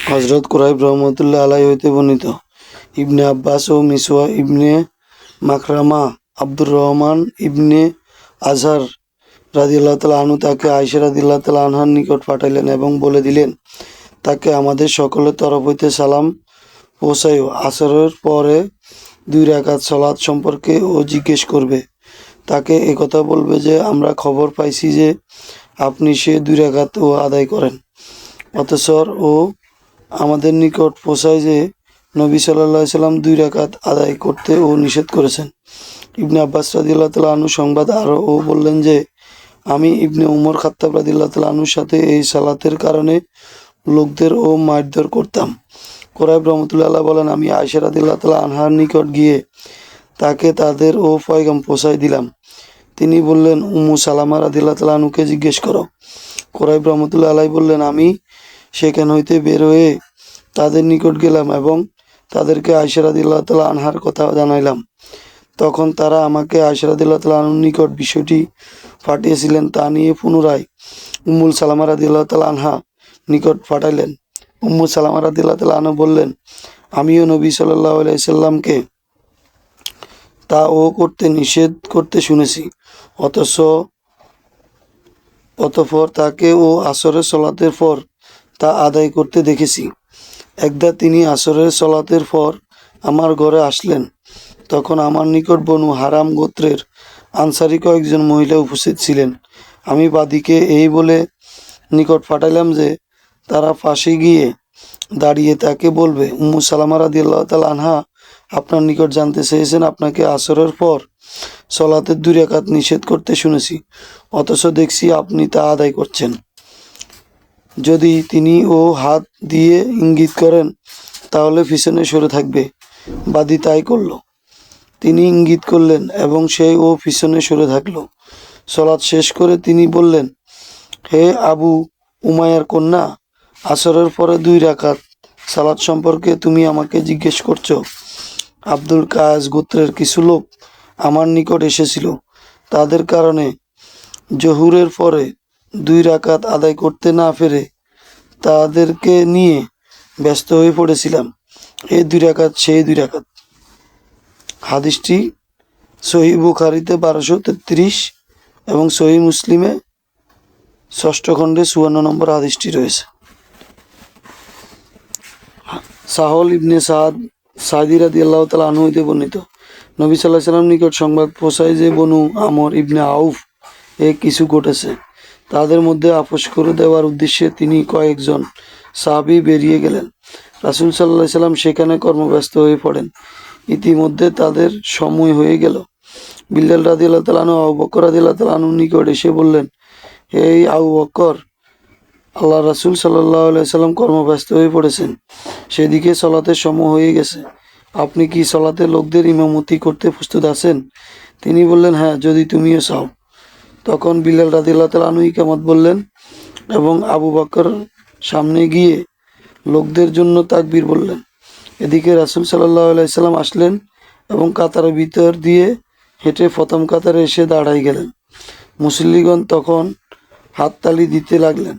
হযরত কুরাইব রহমতুল্লাহ আলাইহি হইতে বর্ণিত, ইবনে আব্বাস ও মিসওয়া ইবনে মাখরামা আব্দুর রহমান ইবনে আজহার রাদিয়াল্লাহু তাআলা আনহু তাকে আয়েশা রাদিয়াল্লাহু তাআলা আনহার নিকট পাঠাইলেন এবং বলে দিলেন, তাকে আমাদের সকলের তরফ হইতে সালাম পৌঁছাইও। আসরের পরে 2 রাকাত সালাত সম্পর্কে ও জিজ্ঞেস করবে। তাকে একথা বলবে যে, আমরা খবর পাইছি যে আপনি সে 2 রাকাত ও আদায় করেন। অতঃপর ও আমাদের নিকট পৌঁছায় যে নবী সাল্লাল্লাহু আলাইহি সাল্লাম 2 রাকাত আদায় করতে ও নিষেধ করেছেন। ইবনে আব্বাস রাদিয়াল্লাহু তাআলা আনহু সংবাদ আরও বললেন যে, আমি ইবনে উমর খাত্তাব রাদিয়াল্লাহু তাআলা আনহুর সাথে এই সালাতের কারণে লোকদের ও মারধর করতাম। কুরাইব রহমতুল্লাহ আলাইহি বলেন, আমি আয়েশা রাদিয়াল্লাহু তাআলা আনহার নিকট গিয়ে তাকে তাদের ও পয়গাম পৌঁছায় দিলাম। তিনি বললেন, উম্মু সালামা রাদিয়াল্লাহু তাআলা আনহুকে জিজ্ঞেস করো। কুরাইব রহমতুল্লাহ আলাইহি বললেন, আমি সেখান হইতে বের হয়ে তাদের নিকট গেলাম এবং তাদেরকে আয়েশা রাদিয়াল্লাহু তাআলা আনহার কথা জানাইলাম। তখন তারা আমাকে আয়েশা রাদিয়াল্লাহু তাআলা আনহুর নিকট বিষয়টি পাঠিয়েছিলেন তা নিয়ে পুনরায় উম্মু সালামা রাদিয়াল্লাহু তাআলা আনহা নিকট পাঠাইলেন। উম্মু সালামা রাদিয়াল্লাহু তাআলা আনহা বললেন, আমিও নবী সাল্লাল্লাহু আলাইহি সাল্লামকে তা ও করতে নিষেধ করতে শুনেছি, অতঃপর তাকে ও আসরের সলাতের পর তা আদায় করতে দেখেছি। একদা তিনি আসরের সলাতের পর আমার ঘরে আসলেন। তখন আমার নিকট বনু হারাম গোত্রের আনসারী কয়েকজন মহিলা উপস্থিত ছিলেন। আমি বাদীকে এই বলে নিকট পাঠাইলাম যে তারা পাশে গিয়ে দাঁড়িয়ে তাকে বলবে, উম্মু সালামা রাদিয়াল্লাহু তাআলা আনহা আপনার নিকট জানতে চেয়েছেন আপনাকে আসরের পর সলাতের 2 রাকাত নিষেধ করতে শুনেছি, অথচ দেখছি আপনি তা আদায় করছেন। যদি তিনি ও হাত দিয়ে ইঙ্গিত করেন তাহলে পিছনে সরে থাকবে। বাদী তাই করল। তিনি ইঙ্গিত করলেন এবং সেই ও পিছনে সরে থাকল। সলাৎ শেষ করে তিনি বললেন, হে আবু উমায়ার কন্যা, আসরের পরে 2 রাকাত সালাত সম্পর্কে তুমি আমাকে জিজ্ঞেস করছো। আব্দুল কায়েস গোত্রের কিছু লোক আমার নিকট এসেছিল। তাদের কারণে জোহরের পরে 2 রাকাত আদায় করতে না পেরে তাদেরকে নিয়ে ব্যস্ত হয়ে পড়েছিলাম। এই 2 রাকাত সেই 2 রাকাত। হাদিসটি সহিহ বুখারীতে 1233 এবং সহিহ মুসলিমে 6ষ্ঠ খণ্ডে 54 নম্বর হাদিসটি রয়েছে। সাহল ইবনে সাদি রাদিয়াল্লাহু তাআলা আনহু হইতে বর্ণিত, নবী সাল্লাল্লাহু আলাইহি সাল্লাম নিকট সংবাদ পৌঁছায় যে বনু আমর ইবনে আউফ কিছু ঘটেছে। তাদের মধ্যে আপোস করে দেওয়ার উদ্দেশ্যে তিনি কয়েকজন সাহাবী বেরিয়ে গেলেন। রাসূল সাল্লাল্লাহু আলাইহি সাল্লাম সেখানে কর্মব্যস্ত হয়ে পড়েন। ইতিমধ্যে তাদের সময় হয়ে গেল। বিল্লাল রাদিয়াল্লাহু তাআলা আনহু আবু বকর রাদিয়াল্লাহু তাআলা আনহুর নিকট এসে বললেন, হে আবু বকর, আল্লাহ রাসূল সাল্লাল্লাহু আলাইহি সাল্লাম কর্মব্যস্ত হয়ে পড়েছেন, সেদিকে সলাতের সময় হয়ে গেছে। আপনি কি সলাতে লোকদের ইমামতি করতে প্রস্তুত আছেন? তিনি বললেন, হ্যাঁ, যদি তুমিও চাও। তখন বিল্লাল রাদিয়াল্লাহু তাআলা আনহু ইকামত বললেন এবং আবু বকর সামনে গিয়ে লোকদের জন্য তাকবীর বললেন। এদিকে রাসূল সাল্লাল্লাহু আলাইহি সাল্লাম আসলেন এবং কাতারের ভিতর দিয়ে হেঁটে প্রথম কাতারে এসে দাঁড়াই গেলেন। মুসল্লিগণ তখন হাততালি দিতে লাগলেন।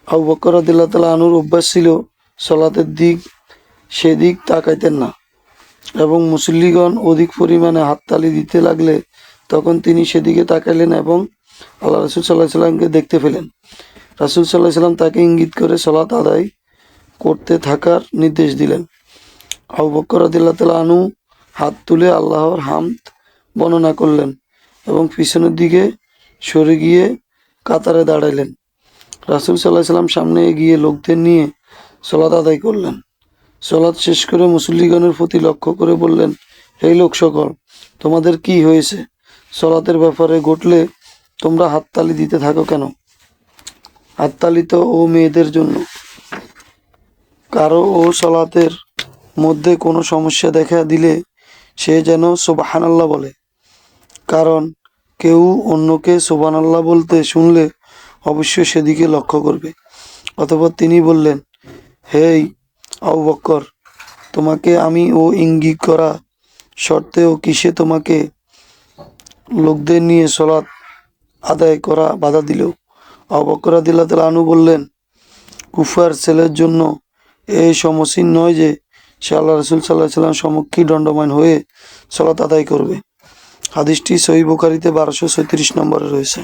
আবু বকর রাদিয়াল্লাহু তাআলা আনহুর অভ্যাস ছিল সলাতের দিক সেদিক তাকাইতেন না এবং মুসল্লিগণ অধিক পরিমাণে হাততালি দিতে লাগলে তখন তিনি সেদিকে তাকাইলেন এবং আল্লাহ রাসূল সাল্লাল্লাহু আলাইহি সাল্লামকে দেখতে পেলেন। রাসূল সাল্লাল্লাহু আলাইহি সাল্লাম তাকে ইঙ্গিত করে সলাত আদায় করতে থাকার নির্দেশ দিলেন। আবু বকর রাদিয়াল্লাহু তাআলা আনহু হাত তুলে আল্লাহর হামদ বর্ণনা করলেন এবং পিছনের দিকে সরে গিয়ে কাতারে দাঁড়াইলেন। রাসূল সাল্লাল্লাহু আলাইহি সাল্লাম সামনে এগিয়ে লোকদের নিয়ে সলাত আদায় করলেন। সলাত শেষ করে মুসল্লিগণের প্রতি লক্ষ্য করে বললেন, হে লোক সকল, তোমাদের কি হয়েছে? সলাতের ব্যাপারে ঘটলে তোমরা হাততালি দিতে থাকো কেন? হাততালি তো ও মেয়েদের জন্য। কারো ও সলাতের মধ্যে কোনো সমস্যা দেখা দিলে সে যেন সুবহানাল্লাহ বলে, কারণ কেউ অন্যকে সুবহানাল্লাহ বলতে শুনলে অবশ্যই সেদিকে লক্ষ্য করবে। অতঃপর তিনি বললেন, হে আবু বকর, তোমাকে আমি ও ইঙ্গিত করা সত্ত্বেও কিসে তোমাকে লোকদের নিয়ে সলাত আদায় করা বাধা দিল? আবু বকর রাদিয়াল্লাহু তাআলা আনহু বললেন, কুফার ছেলের জন্য এই সমসীন নয় যে সে আল্লাহ রসুল সাল্লাহ সাল্লাম সম্মুখী দণ্ডময় হয়ে সালাত আদায় করবে। হাদিসটি সহিহ বুখারীতে 1237 নম্বরে রয়েছে।